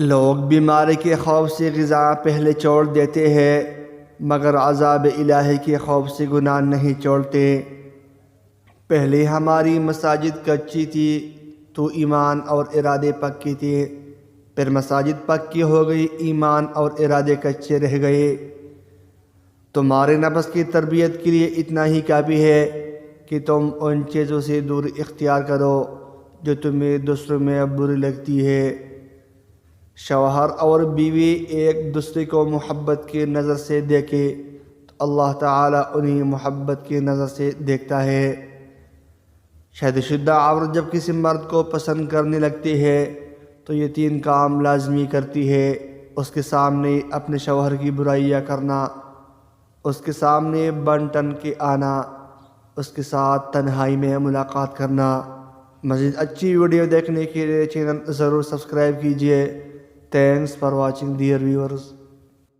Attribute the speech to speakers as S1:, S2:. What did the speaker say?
S1: لوگ بیماری کے خوف سے غذا پہلے چھوڑ دیتے ہیں مگر عذاب الہی کے خوف سے گناہ نہیں چھوڑتے۔ پہلے ہماری مساجد کچی تھی تو ایمان اور ارادے پکے تھے، پھر مساجد پکی ہو گئی، ایمان اور ارادے کچے رہ گئے۔ تمہارے نفس کی تربیت کے لیے اتنا ہی کافی ہے کہ تم ان چیزوں سے دور اختیار کرو جو تمہیں دوسروں میں بری لگتی ہے۔ شوہر اور بیوی ایک دوسرے کو محبت کی نظر سے دیکھے تو اللہ تعالیٰ انہیں محبت کی نظر سے دیکھتا ہے۔ شادی شدہ عورت جب کسی مرد کو پسند کرنے لگتی ہے تو یہ 3 کام لازمی کرتی ہے: اس کے سامنے اپنے شوہر کی برائیاں کرنا، اس کے سامنے بن ٹن کے آنا، اس کے ساتھ تنہائی میں ملاقات کرنا۔ مزید اچھی ویڈیو دیکھنے کے لیے چینل ضرور سبسکرائب کیجیے۔ Thanks for watching dear viewers.